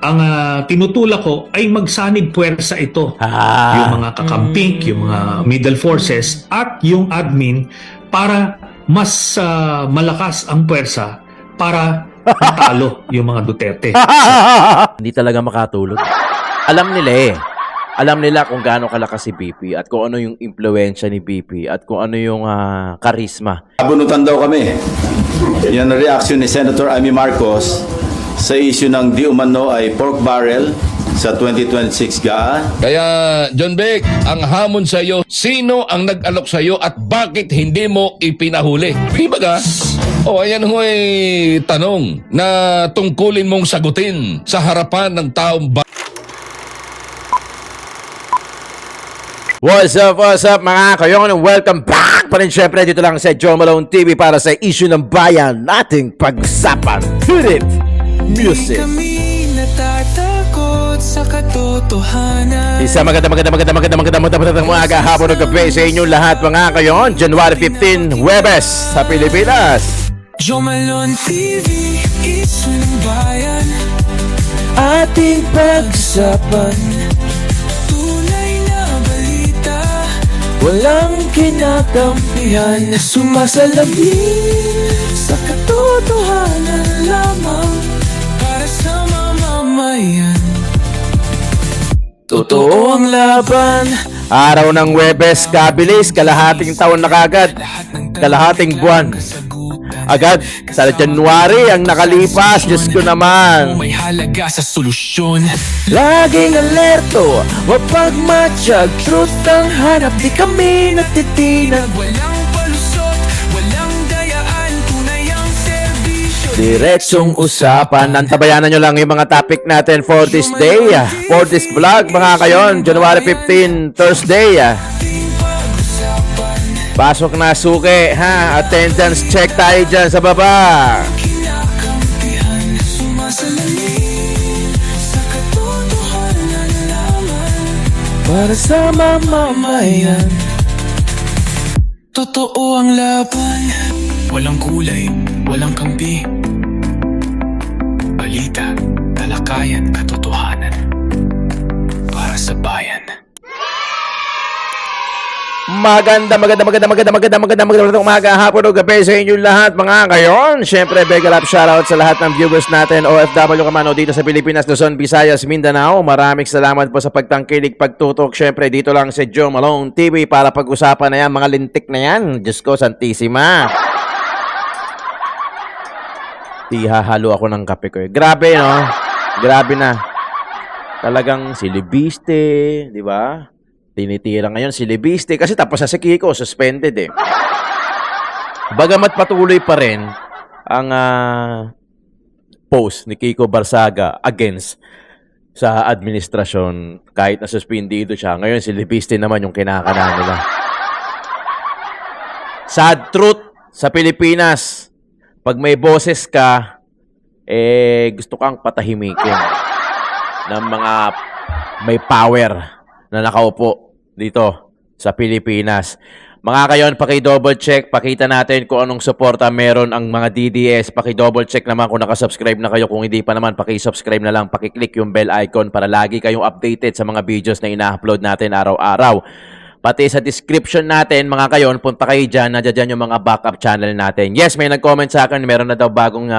Ang tinutulak ko ay magsanib puwersa ito. Yung mga kakamping, yung mga middle forces at yung admin para mas malakas ang puwersa para matalo yung mga Duterte. Hindi talaga makatulog. Alam nila eh. Alam nila kung gaano kalakas si BP at kung ano yung impluensya ni BP at kung ano yung karisma. Abunutan daw kami. Yan ang reaction ni Senator Amy Marcos sa issue ng di umano ay pork barrel sa 2026 GAA. Kaya, John Beck, ang hamon sa iyo, sino ang nag-alok sa iyo at bakit hindi mo ipinahuli? Ibaga, ayan ho ay tanong na tungkulin mong sagutin sa harapan ng taong What's up mga kayon? Welcome back pa rin syempre dito lang sa Joe Malone TV para sa issue ng bayan nating pag-usapan. Hit it! Music! Kami natatakot sa katotohanan. Isa magandang umaga, hapon o gabi sa inyong lahat mga kayon. January 15, Huwebes sa Pilipinas. Joe Malone TV, issue ng bayan. Ating pag-usapan, Tunay na balita, walang kinakampihan, sumasalamin sa katotohanan lamang para sa mamamayan. totoo ang laban. Araw ng Huwebes, kabilis, kalahating taon na kagad, kalahating buwan. Agad, sa January ang nakalipas, Diyos ko naman. May halaga sa solusyon. Laging alerto, mapagmatsyag, truth ang hanap, di kami natitinag. Walang palusot, walang dayaan, tunay ang serbisyo. Diretsong usapan, nantabayanan nyo lang yung mga topic natin for this day, for this vlog mga kayon, January 15, Thursday. Pasok na suki, ha? Attendance check tayo dyan sa baba. Kinakampihan, sumasalamin sa katotohanan lamang Para sa mamamayan. totoo ang laban. Walang kulay, walang kampi. Balita, talakayan, katotohanan para sa bayan. Magandang umaga, hapon o gabi sa inyong lahat mga kayon. Siyempre, big up shoutout sa lahat ng viewers natin, OFW ka man o dito sa Pilipinas, Luzon, Visayas, Mindanao. Maraming salamat po sa pagtangkilik, pagtutok. Siyempre, dito lang sa Joe Malone TV para pag-usapan na yan, mga lintik na yan. Diyos ko, Santissima. Ihahalo ako ng kape ko eh. Grabe, no? Grabe na. Talagang silibiste, di ba? Tinitira ngayon si Libiste kasi tapos sa si Kiko, suspended eh. Bagamat patuloy pa rin ang post ni Kiko Barsaga against sa administrasyon kahit na suspendido siya. Ngayon si Libiste naman yung kinakana nila. Sad truth sa Pilipinas, pag may boses ka, gusto kang patahimikin ng mga may power na nakaupo dito sa Pilipinas. Mga kayon, paki-double check, pakita natin kung anong suporta meron ang mga DDS. Paki-double check naman kung nakasubscribe na kayo. Kung hindi pa naman, paki-subscribe na lang, paki-click yung bell icon para lagi kayong updated sa mga videos na ina-upload natin araw-araw. Pati sa description natin, mga kayon, punta kayo dyan, nandiyan yung mga backup channel natin. Yes, may nag-comment sa akin, meron na daw bagong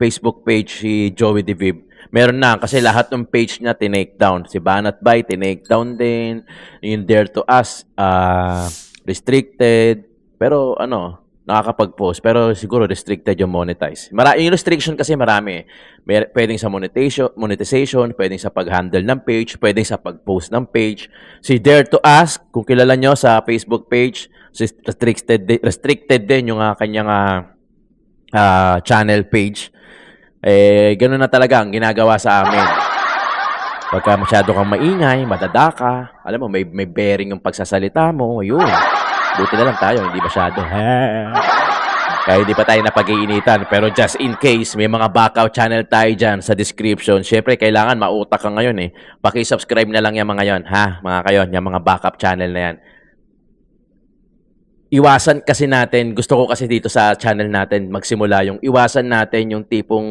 Facebook page si Joey DeVib. Meron na kasi lahat ng page niya tinake down. Si Banat Bay tinake down din. Yung Dare to Ask restricted. Pero nakakapag-post. Pero siguro restricted yung monetize. Yung restriction kasi marami. Pwedeng sa monetization, pwedeng sa pag-handle ng page, pwedeng sa pag-post ng page. Si Dare to Ask, kung kilala nyo sa Facebook page, restricted din yung kanyang channel page. Gano'n na talaga ang ginagawa sa amin. Pagka masyado kang maingay, madadaka, alam mo, may bearing yung pagsasalita mo, yun. Buti na lang tayo, hindi masyado. Kaya hindi pa tayo napag-iinitan. Pero just in case, may mga backup channel tayo dyan sa description. Siyempre, kailangan mautak ka ngayon eh. Paki-subscribe na lang yung mga yon, ha? Mga kayon, yung mga backup channel na yan. Iwasan kasi natin, gusto ko kasi dito sa channel natin magsimula yung iwasan natin yung tipong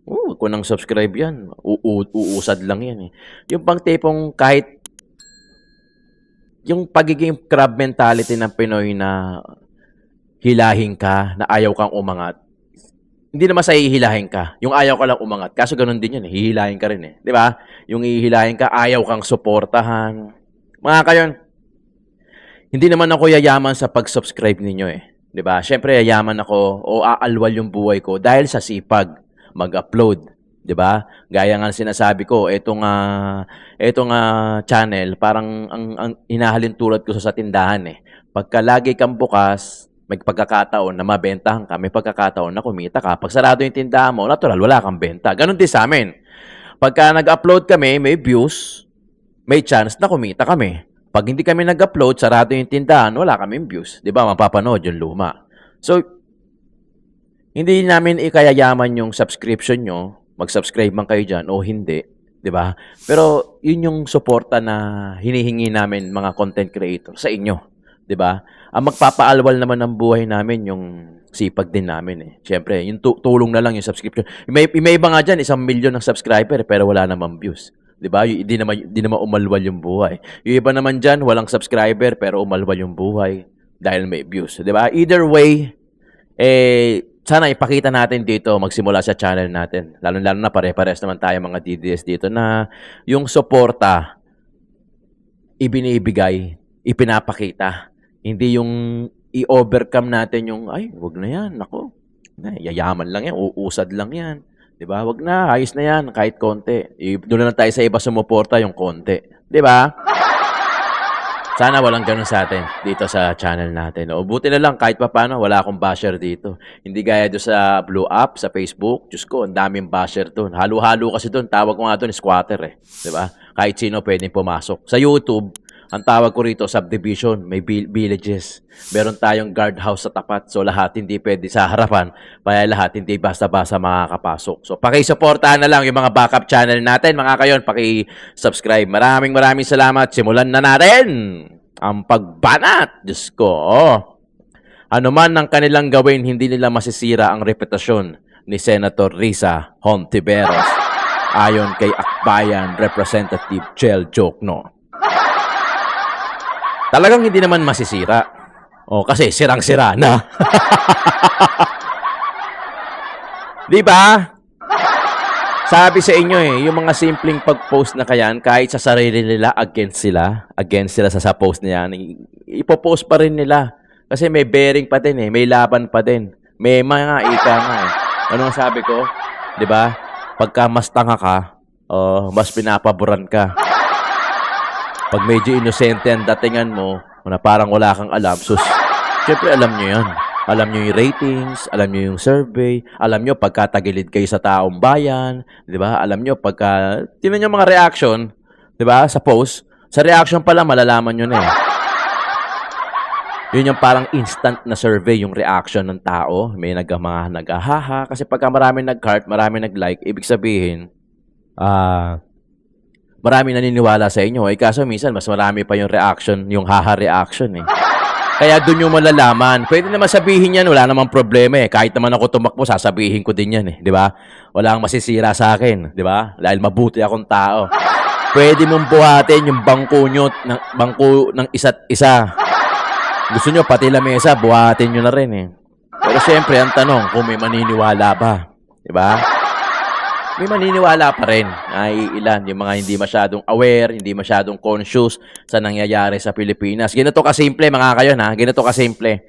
Huwag ko nang subscribe yan. Uusad lang yan eh. Yung pang tipong kahit yung pagiging crab mentality ng Pinoy na hilahin ka, na ayaw kang umangat. Hindi naman sa hihilahin ka. Yung ayaw ka lang umangat. Kaso ganun din yun eh. Hihilahin ka rin eh. Di ba? Yung hihilahin ka, ayaw kang suportahan. Mga kayon, hindi naman ako yayaman sa pag-subscribe ninyo eh. 'Di ba? Syempre yayaman ako o aalwal yung buhay ko dahil sa sipag mag-upload, 'di ba? Gaya nga ng sinasabi ko, etong channel parang ang hinahalin tulad ko sa tindahan eh. Pagka lagi kang bukas, may pagkakataon na mabentahan ka, may pagkakataon na kumita ka. Pag sarado yung tindahan mo, natural wala kang benta. Ganon din sa amin. Pagka nag-upload kami, may views, may chance na kumita kami. Pag hindi kami nag-upload, sarado yung tindahan, wala kaming views. Di ba? Mapapanood yung luma. So, hindi namin ikayayaman yung subscription nyo. Mag-subscribe man kayo dyan o hindi. Di ba? Pero, yun yung suporta na hinihingi namin mga content creator sa inyo. Di ba? Ang magpapaalwal naman ng buhay namin yung sipag din namin eh. Siyempre, yung tulong na lang yung subscription. May iba nga dyan, 1 million ng subscriber pero wala namang views. 'Di ba? Hindi naman umalwal yung buhay. Yung iba naman diyan, walang subscriber pero umalwal yung buhay dahil may views, 'di ba? Either way, sana ipakita natin dito magsimula sa channel natin. Lalo-lalo na pare-pares naman tayo mga DDS dito na yung suporta ibinibigay, ipinapakita. Hindi yung i-overcome natin yung wag na 'yan, nako. Yayaman lang 'yan, uusad lang 'yan. Diba? Wag na, ayos na yan, kahit konti. Doon na tayo sa iba sumuporta yung konti. Diba? Sana walang ganun sa atin dito sa channel natin. O buti na lang, kahit pa paano, wala akong basher dito. Hindi gaya doon sa Blue App, sa Facebook. Diyos ko, ang daming basher doon. Halo-halo kasi doon. Tawag ko nga doon, squatter eh. Diba? Kahit sino pwedeng pumasok. Sa YouTube, ang tawag ko rito, subdivision, may villages. Meron tayong guardhouse sa tapat. So, lahat hindi pwede sa harapan. Kaya lahat hindi basta-basta makakapasok. So, pakisuportahan na lang yung mga backup channel natin. Mga kayon, paki-subscribe. Maraming salamat. Simulan na natin ang pagbanat. Diyos ko, Ano man ang kanilang gawin, hindi nila masisira ang reputasyon ni Senator Risa Hontiveros. Ayon kay Akbayan Representative Chel Jokno. Talagang hindi naman masisira. Kasi sirang-sira na. Di ba? Sabi sa inyo yung mga simpleng pag-post na kayan, kahit sa sarili nila, against sila sa post na yan, ipopost pa rin nila. Kasi may bearing pa din may laban pa din. May mga ika nga Ano ang sabi ko? Di ba? Pagka mas tanga ka, mas pinapaboran ka. Pag medyo inosente ang datingan mo, na parang wala kang alam, syempre alam nyo yan. Alam nyo yung ratings, alam nyo yung survey, alam nyo pagkatagilid kayo sa taong bayan, di ba? Alam nyo pagka, tingnan nyo mga reaction, di ba? Sa post, sa reaction pala malalaman nyo na Yun yung parang instant na survey, yung reaction ng tao. May nag-ahaha, kasi pagka maraming nag-heart, maraming nag-like, ibig sabihin, marami naniniwala sa inyo. Kaso minsan, mas marami pa yung reaction, yung haha reaction Kaya doon yung malalaman. Pwede naman sabihin yan, wala namang problema Kahit naman ako tumakbo, sasabihin ko din yan Di ba? Wala kang masisira sa akin. Di ba? Dahil mabuti akong tao. Pwede mong buhatin yung bangko nyo, bangko ng isa't isa. Gusto nyo, pati lamesa, buhatin nyo na rin Pero syempre, ang tanong, kung may maniniwala ba? Di ba? May maniniwala pa rin. Ilan, yung mga hindi masyadong aware, hindi masyadong conscious sa nangyayari sa Pilipinas. Ganito kasimple, mga kayon, Ganito kasimple.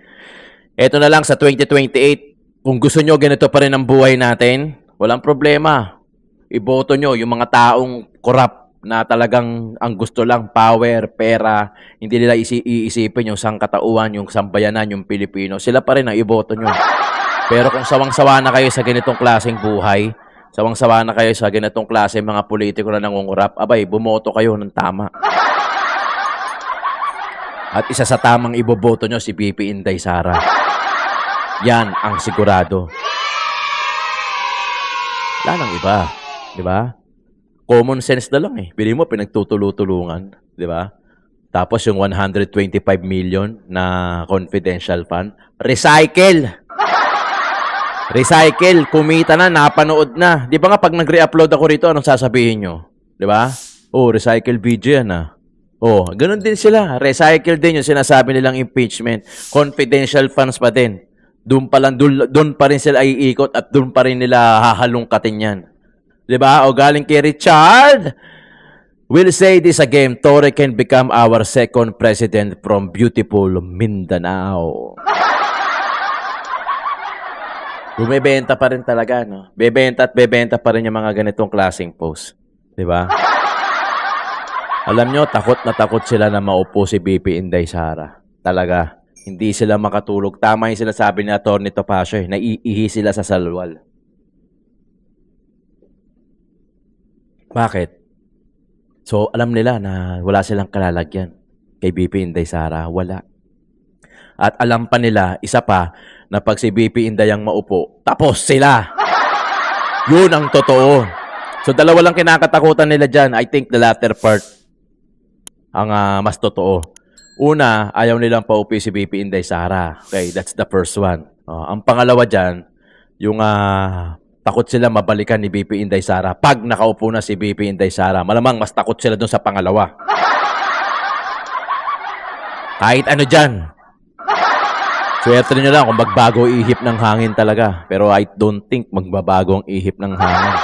Ito na lang sa 2028. Kung gusto nyo, ganito pa rin ang buhay natin, walang problema. Iboto nyo yung mga taong corrupt na talagang ang gusto lang, power, pera, hindi nila iisipin yung sangkatauhan, yung sambayanan, yung Pilipino. Sila pa rin ang iboto nyo. Pero kung sawang-sawa na kayo sa ganitong klaseng buhay, sawang-sawa na kayo sa ganitong klase mga politiko na nangungurap, bumoto kayo ng tama. At isa sa tamang iboboto nyo, si BP Inday Sara. Yan ang sigurado. Wala nang iba. Di ba? Common sense na lang Pili mo, pinagtutulungan. Di ba? Tapos yung 125 million na confidential fund, recycle! Recycle, kumita na, napanood na. Di ba nga pag nag-re-upload ako rito, anong sasabihin nyo? Di ba? Oh, recycle video yan ah. Oh, ganun din sila. Recycle din yung sinasabi nilang impeachment. Confidential funds pa din. Doon pa lang, doon pa rin sila iikot at doon pa rin nila hahalungkatin yan. Di ba? O galing kay Richard, we'll say this again, Torre can become our second president from beautiful Mindanao. Bumibenta pa rin talaga, no? Bebenta at bebenta pa rin yung mga ganitong klaseng post. Di ba? Alam nyo, takot na takot sila na maupo si BP Inday Sara. Talaga. Hindi sila makatulog. Tama yung sinasabi ni Atty. Topacio, naiihi sila sa salwal. Bakit? So, alam nila na wala silang kalalagyan kay BP Inday Sara. Wala. At alam pa nila, isa pa, na pag si BP Inday ang maupo, tapos sila. Yun ang totoo. So, dalawa lang kinakatakutan nila dyan. I think the latter part ang mas totoo. Una, ayaw nilang paupi si BP Inday Sara. Okay, that's the first one. Ang pangalawa dyan, yung takot sila mabalikan ni BP Inday Sara pag nakaupo na si BP Inday Sara. Malamang mas takot sila dun sa pangalawa. Kahit ano dyan. Swerte nyo lang kung magbago ihip ng hangin talaga. Pero I don't think magbabago ang ihip ng hangin.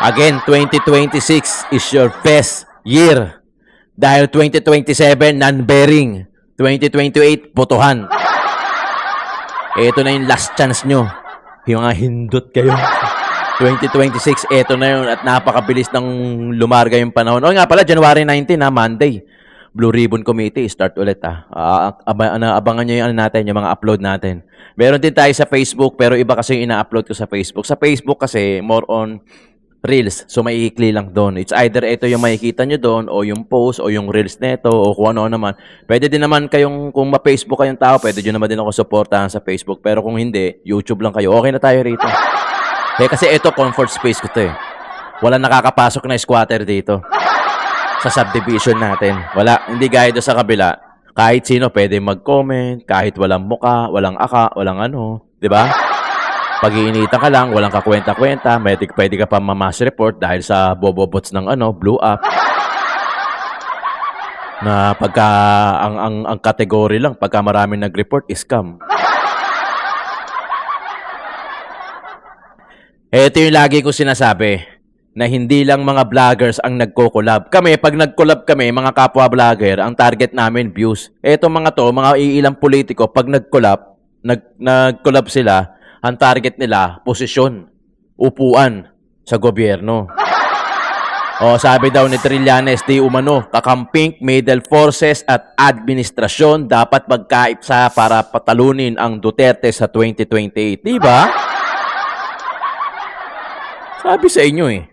Again, 2026 is your best year. Dahil 2027, non-bearing. 2028, botohan. Ito na yung last chance nyo. Yung mga hindot kayo. 2026, ito na yun. At napakabilis ng lumarga yung panahon. O nga pala, January 19, Monday. Blue Ribbon Committee, start ulit. Abangan nyo yung natin, yung mga upload natin. Meron din tayo sa Facebook, pero iba kasi yung ina-upload ko sa Facebook. Sa Facebook kasi, more on Reels. So, maiikli lang doon. It's either ito yung makikita nyo doon, o yung post, o yung Reels neto, o kung ano naman. Pwede din naman kayong, kung ma-Facebook kayong tao, pwede nyo naman din ako supportahan sa Facebook. Pero kung hindi, YouTube lang kayo. Okay na tayo rito. Kasi ito, comfort space ko to eh. Walang nakakapasok na squatter dito. Sa subdivision natin. Wala. Hindi gaya doon sa kabila. Kahit sino pwede mag-comment, kahit walang muka, walang aka, walang ano. Diba? Pag-iinitan ka lang, walang kakwenta-kwenta, pwede ka pa ma-mass report dahil sa bobobots ng blew up. Na pagka, ang category lang, pagka maraming nag-report, is scam. Ito yung lagi ko sinasabi, na hindi lang mga vloggers ang nagko-collab. Kami, pag nag-collab kami, mga kapwa vlogger, ang target namin, views. Ito mga to, mga iilang politiko, pag nag-collab sila, ang target nila, posisyon, upuan sa gobyerno. O sabi daw ni Trillanes, di umano, kakamping, middle forces at administrasyon dapat magkaipsa para patalunin ang Duterte sa 2028. Diba? Sabi sa inyo eh.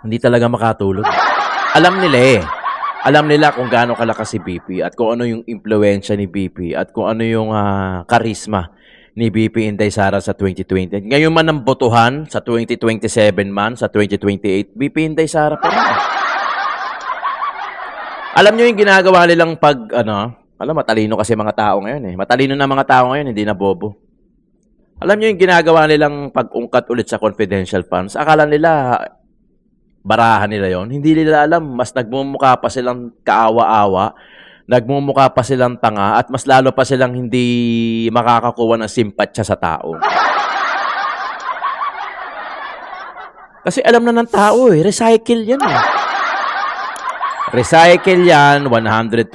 Hindi talaga makatulog. Alam nila eh. Alam nila kung gaano kalakas si BP at kung ano yung impluwensya ni BP at kung ano yung karisma ni BP Inday Sara sa 2020. Ngayon man ang botohan sa 2027 man, sa 2028, BP Inday Sara pa rin. Alam nyo yung ginagawa nilang matalino kasi mga tao ngayon eh. Matalino na mga tao ngayon, hindi na bobo. Alam nyo yung ginagawa nilang pag-ungkat ulit sa confidential funds. Akala nila barahan nila yon. Hindi nila alam, mas nagmumukha pa silang kaawa-awa, nagmumukha pa silang tanga, at mas lalo pa silang hindi makakakuha ng simpatsya sa tao. Kasi alam na ng tao eh, recycle yan eh. Recycle yan, 125,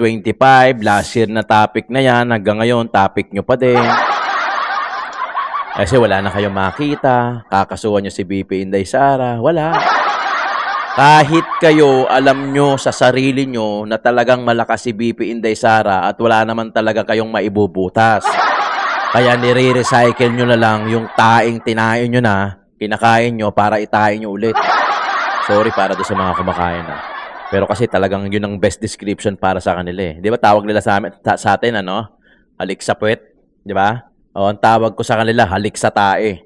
last year na topic na yan, hanggang ngayon, topic nyo pa din. Kasi wala na kayong makita, kakasuhan nyo si BP Inday Sara, wala. Kahit kayo, alam nyo sa sarili nyo na talagang malakas si BP Inday Sara at wala naman talaga kayong maibubutas. Kaya nire-recycle nyo na lang yung taing tinain nyo na, kinakain nyo para itain nyo ulit. Sorry para doon sa mga kumakain na. Pero kasi talagang yun ang best description para sa kanila eh. Di ba tawag nila sa atin, halik sa puwet? Di ba? O, ang tawag ko sa kanila, halik sa tae.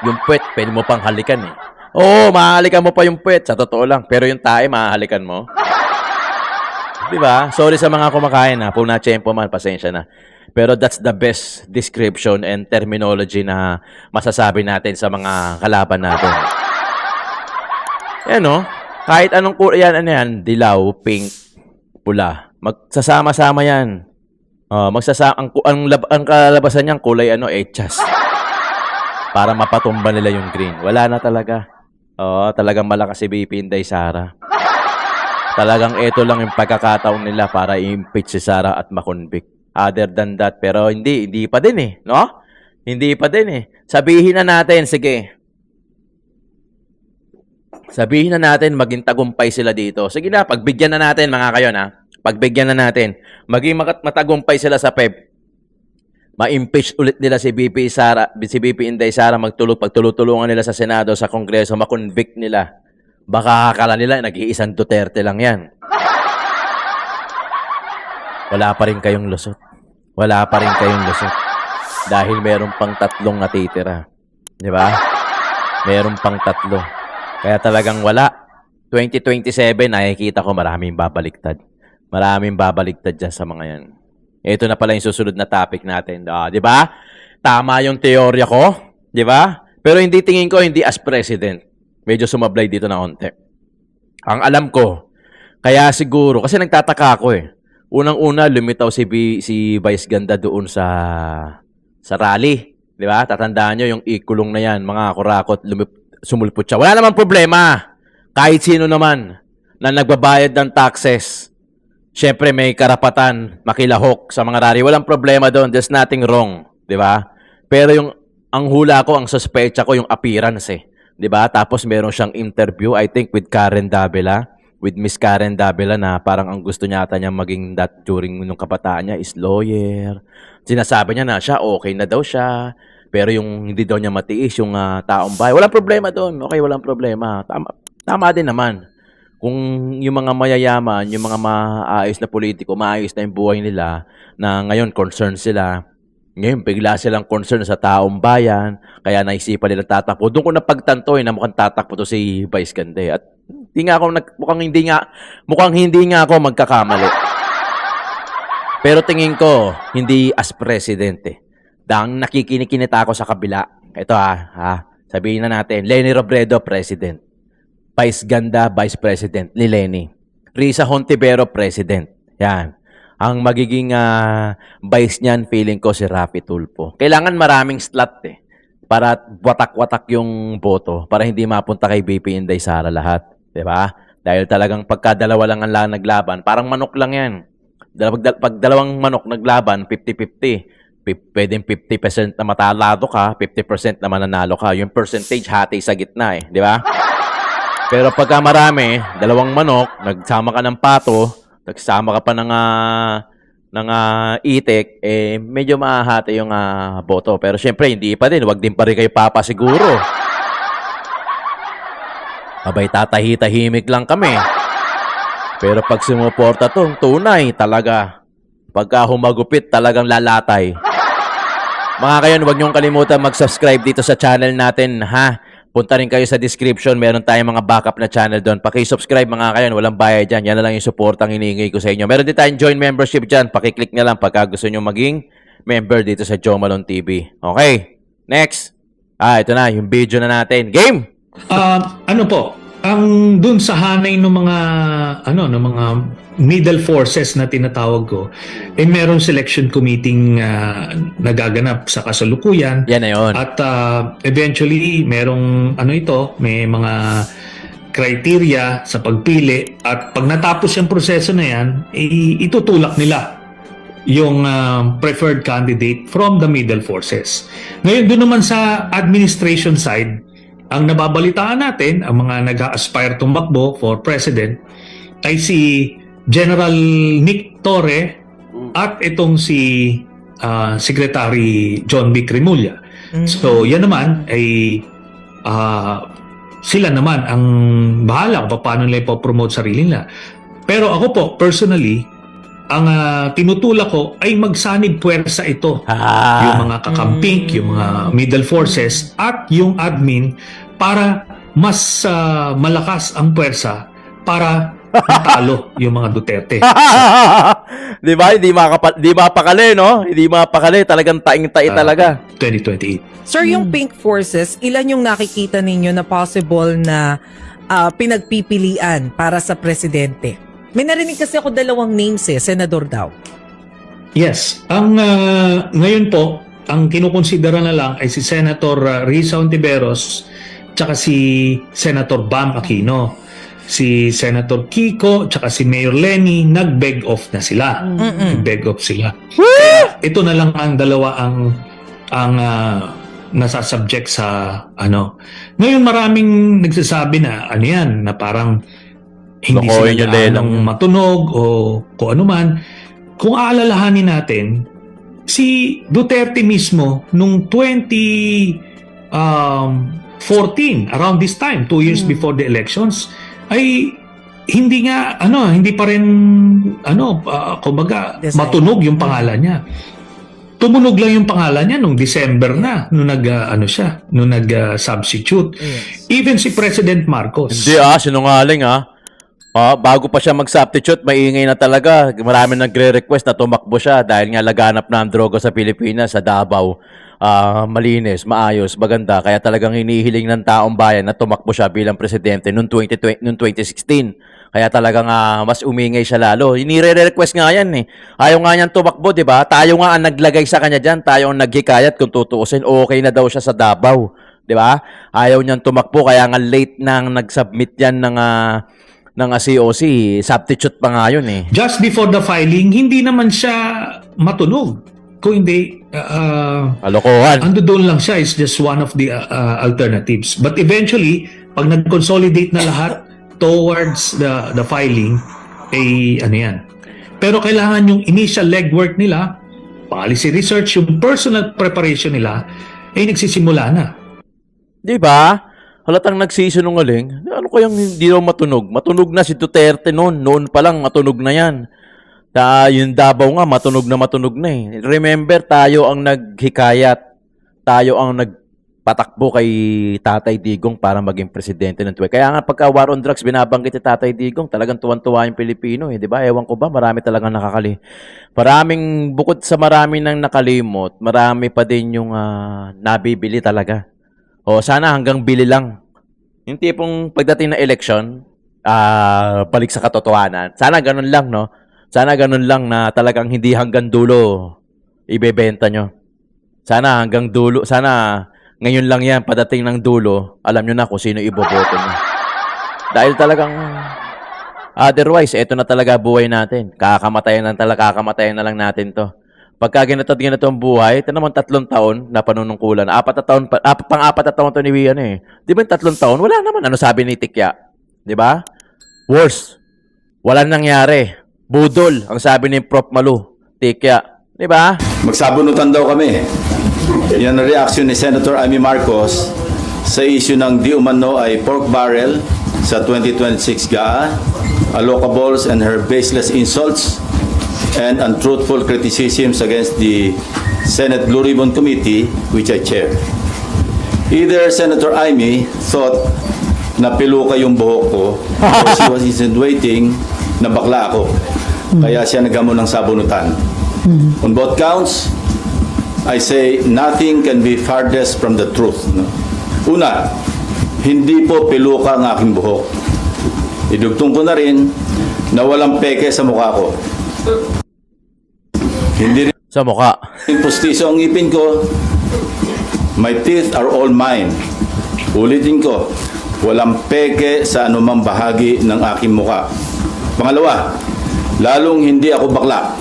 Yung puwet, pwede mo pang halikan eh. Oo, mahahalikan mo pa yung puwet. Sa totoo lang. Pero yung tae, mahahalikan mo. Di ba? Sorry sa mga kumakain ha. Kung na-tsempo man, pasensya na. Pero that's the best description and terminology na masasabi natin sa mga kalaban natin. Yan, no? Kahit anong yan, ano yan, dilaw, pink, pula. Magsasama-sama yan. Ang kalabasan niyang kulay, echas. Para mapatumba nila yung green. Wala na talaga. Talagang malakas si BP Inday Sara. Talagang ito lang yung pagkakataon nila para i-impeach si Sara at makonvict. Other than that, pero hindi pa din eh, no? Hindi pa din eh. Sabihin na natin, sige. Sabihin na natin, maging tagumpay sila dito. Sige na, pagbigyan na natin, mga kayon, ha? Pagbigyan na natin. Maging matagumpay sila sa PEP. Ma-impeach ulit nila si BP Inday Sara, pagtulungan nila sa Senado, sa Kongreso, makonvict nila. Baka akala nila, nag-iisang Duterte lang yan. Wala pa rin kayong lusot. Wala pa rin kayong lusot. Dahil meron pang 3 natitira. Di ba? Meron pang 3. Kaya talagang wala. 2027, nakikita ko maraming babaliktad. Maraming babaliktad dyan sa mga yan. Ito na pala yung susunod na topic natin. Di ba? Tama yung teorya ko. Di ba? Pero hindi tingin ko, hindi as president. Medyo sumablay dito na onte. Ang alam ko, kaya siguro, kasi nagtataka ako eh. Unang-una, lumitaw si Vice Ganda doon sa rally. Di ba? Tatandaan nyo yung ikulong na yan, mga kurakot, sumulpot siya. Wala namang problema. Kahit sino naman na nagbabayad ng taxes, syempre may karapatan makilahok sa mga rally. Walang problema doon. There's nothing wrong. Di ba? Pero ang hula ko, ang suspecha ko, yung appearance eh. Di ba? Tapos meron siyang interview, I think, with Karen Davila. With Miss Karen Davila na parang ang gusto niya ata niya maging during nung kabataan niya is lawyer. Sinasabi niya na siya, okay na daw siya. Pero yung hindi daw niya matiis, yung taong bahay. Walang problema doon. Okay, walang problema. Tama din naman. Kung yung mga mayayaman, yung mga maayos na politiko, maayos na yung buhay nila, na ngayon concerned sila, ngayon bigla silang concerned sa taong bayan, kaya naisipan nila tatakbo. Doon ko napagtanto na mukhang tatakbo to si Vice Ganda. At mukhang hindi nga ako magkakamali. Pero tingin ko, hindi as president eh. Dahil nakikinikinita ako sa kabila. Ito sabihin na natin, Leni Robredo, president. Vice Ganda, vice president ni Leni. Risa Hontivero, president. Yan. Ang magiging vice niyan, feeling ko si Raffy Tulfo. Kailangan maraming slot eh. Para watak-watak yung boto. Para hindi mapunta kay BP Inday Sara lahat. Diba? Dahil talagang pagkadalawa lang ang naglaban, parang manok lang yan. Pag dalawang manok naglaban, 50-50. Pwedeng 50% na matalado ka, 50% na mananalo ka. Yung percentage hati sa gitna eh. Di ba? Pero pagka marami, dalawang manok, nagsama ka ng pato, nagsama ka pa ng itik, medyo mahahati yung boto. Pero syempre, hindi pa din. Huwag din pa rin kayo papa siguro. Abay, tatahi-tahimik lang kami. Pero pag sumuporta to, tunay talaga. Pagka humagupit, talagang lalatay. Mga kayon, huwag niyong kalimutan mag-subscribe dito sa channel natin, ha? Punta rin kayo sa description. Meron tayong mga backup na channel doon. Paki-subscribe mga kayon. Walang bayad dyan. Yan na lang yung support ang hinihingi ko sa inyo. Meron din tayong join membership dyan. Paki-click na lang pagka gusto nyo maging member dito sa Joe Malone TV. Okay. Next. Ito na. Yung video na natin. Game! Ano po? Ang dun sa hanay ng mga middle forces na tinatawag ko, meron selection committee nagaganap sa kasalukuyan. Yan na yun. At eventually merong may mga criteria sa pagpili, at pag natapos yung proseso na yan, itutulak nila yung preferred candidate from the middle forces. Ngayon, doon naman sa administration side, ang nababalitaan natin, ang mga nag-aspire tumakbo for president, ay si General Nick Torre at itong si Secretary John B. Cremulya. So, yan naman ay sila naman ang bahala kung paano nila ipopromote sarili nila. Pero ako po, personally, ang tinutulak ko ay magsanib puwersa ito. Yung mga kakamping, yung mga middle forces, at yung admin para mas malakas ang puwersa para natalo yung mga Duterte. Di ba? Hindi mapakali, no? Hindi mapakali. Talagang taing-tai talaga. 2028. Sir, yung Pink Forces, ilan yung nakikita ninyo na possible na pinagpipilian para sa presidente? May narinig kasi ako 2 names senador daw. Yes. Ang ngayon po, ang kinukonsidera na lang ay si Senator Risa Ontiveros tsaka si Senator Bam Aquino. Si Senator Kiko tsaka si Mayor Lenny nag-beg off na sila. Nag-beg off sila. Kaya ito na lang ang dalawa ang nasasubject sa ano. Ngayon maraming nagsasabi na ano yan, na parang hindi Lokohin sila yung lelang gaanong yun. matunog o kung ano man. Kung aalalahanin natin, si Duterte mismo nung 2014, around this time, 2 years before the elections, ay hindi pa rin kumbaga Design. matunog yung pangalan niya. Tumunog lang yung pangalan niya nung December na nung substitute. Yes. Even si President Marcos. Hindi sinungaling bago pa siya mag-substitute, maingay na talaga. Marami nagre-request na tumakbo siya dahil nga laganap na ang droga sa Pilipinas, sa Davao. Malinis, maayos, maganda. Kaya talagang hinihiling ng taong bayan na tumakbo siya bilang presidente noong 2016. Kaya talagang mas umingay siya lalo. Inire-request nga yan Ayaw nga niyan tumakbo, di ba? Tayo nga ang naglagay sa kanya dyan. Tayo ang naghikayat kung tutuusin. Okay na daw siya sa Davao. Di ba? Ayaw niyan tumakbo. Kaya nga late nang nag-submit yan ng COC. Substitute pa nga yun Just before the filing, hindi naman siya matunog. Kung hindi, Alokohan. ando doon lang siya is just one of the alternatives. But eventually, pag nag-consolidate na lahat towards the filing, ano yan. Pero kailangan yung initial legwork nila, policy research, yung personal preparation nila, ay nagsisimula na. Di ba? Halatang nagsisinungaling. Ano kayang hindi daw matunog? Matunog na si Duterte noon. Noon pa lang matunog na yan. Yung Davao nga, matunog na Remember, tayo ang naghikayat. Tayo ang nagpatakbo kay Tatay Digong para maging presidente ng Kaya nga pagka war on drugs, binabanggit ni Tatay Digong, talagang tuwan-tuwa yung Pilipino. Di ba? Ewan ko ba, marami talagang bukod sa marami nang nakalimot, marami pa din yung nabibili talaga. Sana hanggang bili lang. Yung tipong pagdating na election, balik sa katotohanan. Sana ganun lang, no? Sana ganun lang na talagang hindi hanggang dulo ibebenta nyo. Sana hanggang dulo, sana ngayon lang yan, padating ng dulo, alam nyo na kung sino iboboto nyo. Dahil talagang, otherwise, eto na talaga buhay natin. Kakamatayan na lang natin to. Pagka ganito ang buhay, ito naman 3 taon na panunungkulan. 4 na taon, pang-4 na taon to ni Wian Di ba yung 3 taon? Wala naman. Ano sabi ni Tikya? Di ba? Worse. Walang nangyari. Budol, ang sabi ni Prof. Malu. Tikya. Di ba? Magsabunutan daw kami. Yan ang reaction ni Senator Amy Marcos sa issue ng di umano ay pork barrel sa 2026 GAA, allocables and her baseless insults and untruthful criticisms against the Senate Blue Ribbon Committee, which I chair. Either Senator Amy thought na piluka yung buhok ko or she was insinuating na bakla ako. Kaya siya naghamon ng sabunutan. On both counts, I say nothing can be farthest from the truth. Una, hindi po piluka ang aking buhok. Idugtong ko na rin na walang peke sa mukha ko. Hindi Sa mukha. rin pustiso ang ngipin ko. My teeth are all mine. Ulitin ko, walang peke sa anumang bahagi ng aking mukha. Pangalawa, lalong hindi ako bakla.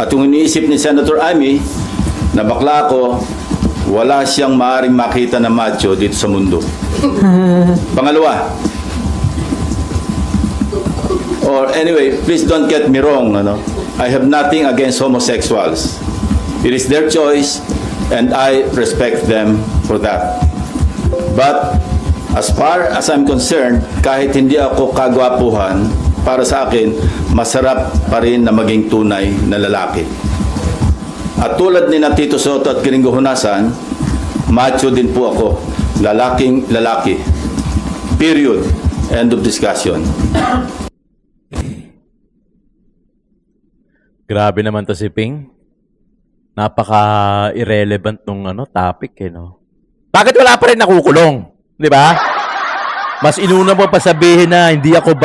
At kung iniisip ni Senator Amy na bakla ako, wala siyang maaaring makita na macho dito sa mundo. Pangalawa, or anyway, please don't get me wrong, I have nothing against homosexuals. It is their choice and I respect them for that. But as far as I'm concerned, kahit hindi ako kagwapuhan, para sa akin, masarap pa rin na maging tunay na lalaki. At tulad ni na Tito Soto at Gringo Hunasan, macho din po ako. Lalaking lalaki. Period. End of discussion. Grabe naman to si Ping. Napaka-irrelevant nung topic no. Bakit wala pa rin nakukulong? 'Di ba? Mas inuna mo pa sabihin na hindi ako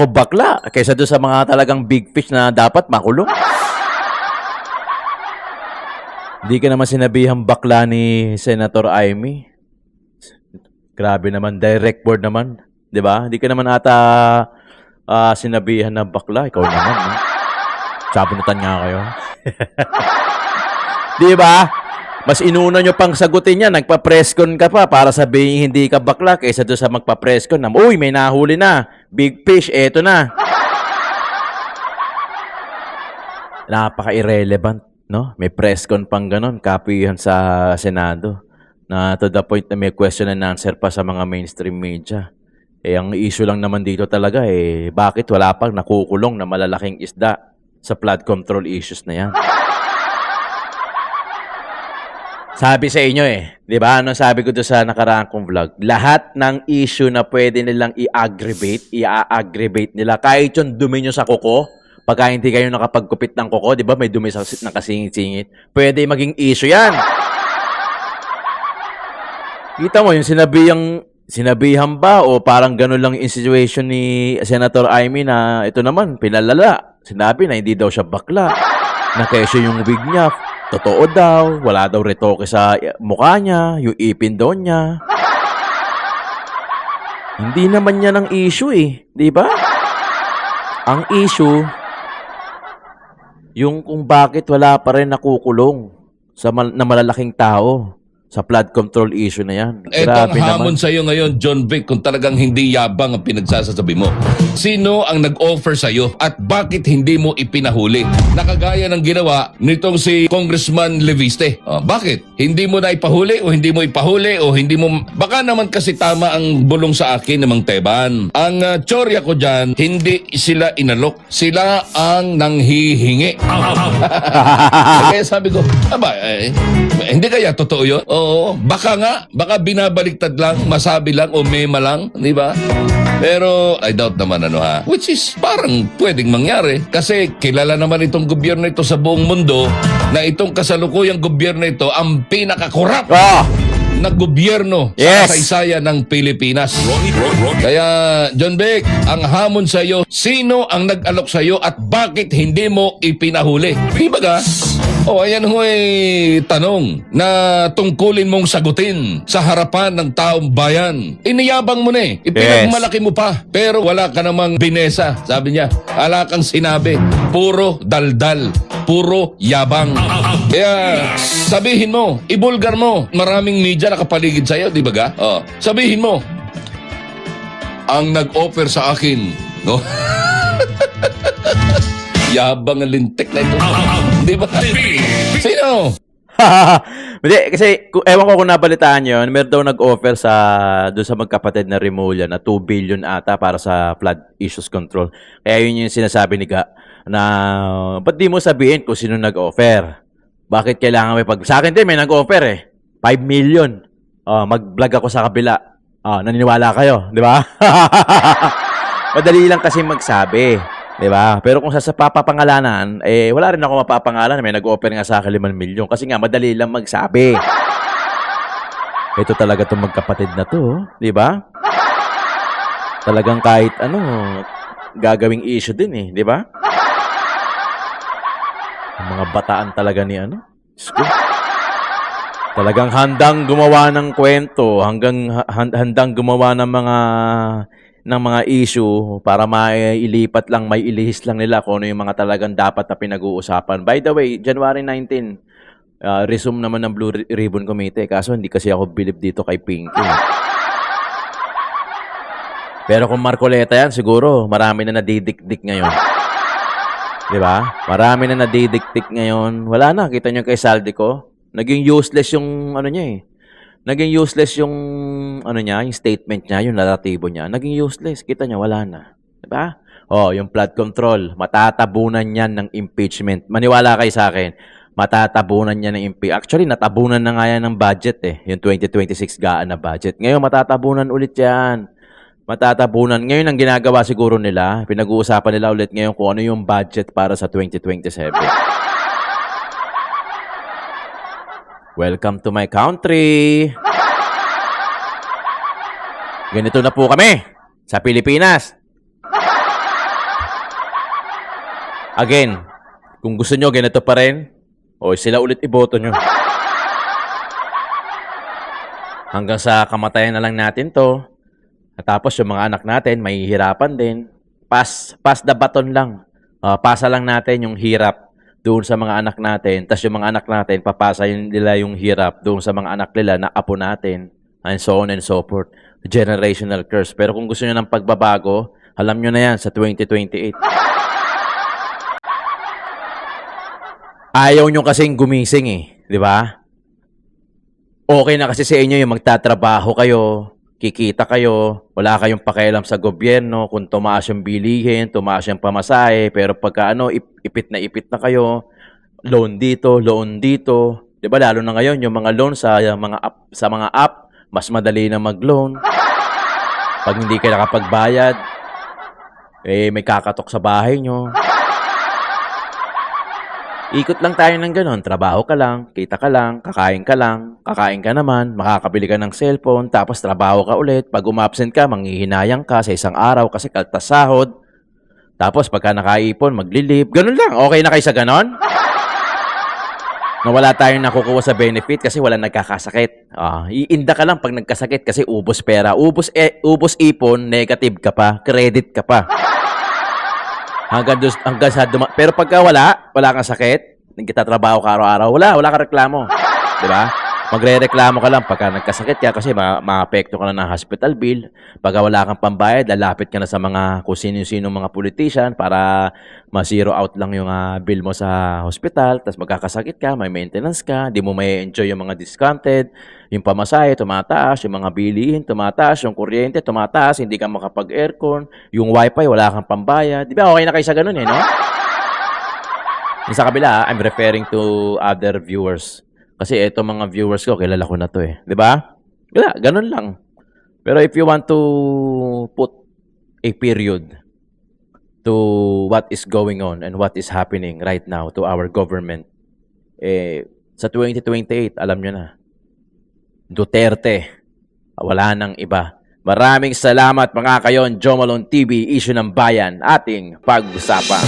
bakla kaysa doon sa mga talagang big fish na dapat makulong. Hindi ka naman sinabihang bakla ni Senator Amy. Grabe naman, direct board naman, 'di ba? Hindi ka naman ata sinabihan na bakla, ikaw naman, no? Sabunutan nga kayo. 'Di ba? Mas inuna nyo pang sagutin yan, nagpa-presscon ka pa para sabihin hindi ka bakla kaysa doon sa magpa-presscon na, uy, may nahuli na, big fish, eto na. Napaka-irrelevant, no? May presscon pang ganon, kapihan sa Senado, na to the point na may question and answer pa sa mga mainstream media. Ang issue lang naman dito talaga, bakit wala pang nakukulong na malalaking isda sa flood control issues na yan? Sabi sa inyo di ba? Ano sabi ko doon sa nakaraang kong vlog? Lahat ng issue na pwede nilang i-aggravate nila. Kahit yung dumi nyo sa kuko, pagka hindi kayo nakapagkupit ng kuko, di ba may dumi sa nakasingit-singit, pwede maging issue yan. Kita mo, yung sinabihan ba o parang ganun lang yung situation ni Senator Amy na ito naman, pinalala. Sinabi na hindi daw siya bakla. Na kesyo yung wig niya. Totoo daw, wala daw retoke sa mukha niya, yung ipin daw niya. Hindi naman yan ang issue di ba? Ang issue, yung kung bakit wala pa rin nakukulong na malalaking tao sa flood control issue na yan. Ito ang Grabe hamon naman. sa iyo ngayon, John Vic, kung talagang hindi yabang ang pinagsasabi mo. Sino ang nag-offer sa iyo at bakit hindi mo ipinahuli? Nakagaya ng ginawa nitong si Congressman Leviste. Bakit? Hindi mo na ipahuli o hindi mo ipahuli o hindi mo... Baka naman kasi tama ang bulong sa akin ng Mang Teban. Ang tsorya ko dyan, hindi sila inalok. Sila ang nanghihingi. Kaya sabi ko, hindi kaya totoo yun? Oo, baka binabaliktad lang, masabi lang o mema lang, di ba? Pero I doubt naman which is parang pwedeng mangyari kasi kilala naman itong gobyerno ito sa buong mundo na itong kasalukuyang gobyerno ito ang pinakakorap na gobyerno sa kasaysayan ng Pilipinas. Kaya, John Vic, ang hamon sa iyo, sino ang nag-alok sa iyo at bakit hindi mo ipinahuli? Di ba ka? Ayan tanong na tungkulin mong sagutin sa harapan ng taong bayan. Iniyabang mo na ipinagmalaki mo pa, pero wala ka namang binesa. Sabi niya, wala kang sinabi. Puro daldal, puro yabang. Kaya sabihin mo, ibulgar mo, maraming media nakapaligid sa'yo, di ba ga? Sabihin mo, ang nag-offer sa akin, no? Yabang ang lintik na ito. Di ba? Sino? Hindi, kasi ewan ko kung nabalitaan nyo, meron daw nag-offer doon sa magkapatid na Remulla na 2 billion ata para sa flood issues control. Kaya yun yung sinasabi ni Ga na ba't di mo sabihin kung sino nag-offer? Bakit kailangan sa akin din may nag-offer 5 million. Mag-vlog ako sa kabila. Naniniwala kayo, di ba? Madali lang kasi magsabi. Diba? Pero kung sa papapangalanan, wala rin ako mapapangalan. May nag-offer nga sa akin 5 milyon. Kasi nga, madali lang magsabi. Ito talaga itong magkapatid na to. Diba? Talagang kahit gagawing issue din diba? Ang mga bataan talaga ni Talagang handang gumawa ng kwento, handang gumawa ng mga issue para mailipat lang, may ilihis lang nila kung ano yung mga talagang dapat na pinag-uusapan. By the way, January 19, resume naman ng Blue Ribbon Committee. Kaso hindi kasi ako believe dito kay Pinky. Pero kung Marcoleta yan, siguro marami na nadidikdik ngayon. Diba? Marami na nadidikdik ngayon. Wala na, kita nyo kay Saldico. Naging useless yung niya Naging useless yung yung statement niya, yung naratibo niya. Naging useless. Kita niya, wala na. Diba? Yung flood control, matatabunan yan ng impeachment. Maniwala kayo sa akin, matatabunan niya ng impeachment. Actually, natabunan na nga yan ng budget Yung 2026 gaan na budget. Ngayon, matatabunan ulit yan. matatapunan. Ngayon ang ginagawa siguro nila, pinag-uusapan nila ulit ngayon kung ano yung budget para sa 2027. Welcome to my country. Ganito na po kami sa Pilipinas. Again, kung gusto nyo ganito pa rin, o sila ulit iboto nyo. Hanggang sa kamatayan na lang natin to. At tapos yung mga anak natin, mahihirapan din. Pass the baton lang. Pasa lang natin yung hirap doon sa mga anak natin. Tapos yung mga anak natin, papasa nila yung hirap doon sa mga anak nila na apo natin. And so on and so forth. Generational curse. Pero kung gusto nyo ng pagbabago, alam nyo na yan sa 2028. Ayaw nyo kasing gumising eh. Di ba? Okay na kasi sa inyo yung magtatrabaho kayo, kikita kayo, wala kayong pakialam sa gobyerno, kung tumaas yung bilihin, tumaas yung pamasahe, pero pagka ipit na kayo, loan dito, di ba lalo na ngayon yung mga loan sa mga app, mas madali na mag-loan. Pag hindi kayo nakapagbayad, may kakatok sa bahay nyo. Ikot lang tayo ng ganon. Trabaho ka lang, kita ka lang, kakain ka naman, makakabili ka ng cellphone, tapos trabaho ka ulit. Pag umabsent ka, manghihinayang ka sa isang araw kasi kaltas sahod. Tapos pagka nakaipon, maglilib. Ganon lang. Okay na kayo sa ganon? Na wala tayong nakukuha sa benefit kasi wala nagkakasakit. Iinda ka lang pag nagkasakit kasi ubos pera. Ubos ipon, negative ka pa, credit ka pa. Pero pagka wala kang sakit, nagtatrabaho ka araw-araw, wala kang reklamo. Di ba? Magre-reklamo ka lang pagka nagkasakit ka kasi maapekto ka na ng hospital bill. Pagka wala kang pambayad, lalapit ka na sa mga kung sino-sino mga politician para ma-zero out lang yung bill mo sa hospital. Tapos magkakasakit ka, may maintenance ka, di mo may enjoy yung mga discounted, yung pamasahe, tumataas, yung mga bilihin, tumataas, yung kuryente, tumataas, hindi ka makapag-aircon, yung wifi, wala kang pambayad. Di ba? Okay na kayo sa ganun no? Yung sa kabila, I'm referring to other viewers. Kasi eto mga viewers ko, kilala ko na to eh. Di ba? Wala, ganun lang. Pero if you want to put a period to what is going on and what is happening right now to our government, sa 2028, alam nyo na, Duterte, wala nang iba. Maraming salamat mga kayon, Joe Malone TV, Issue ng Bayan, ating pag-usapan.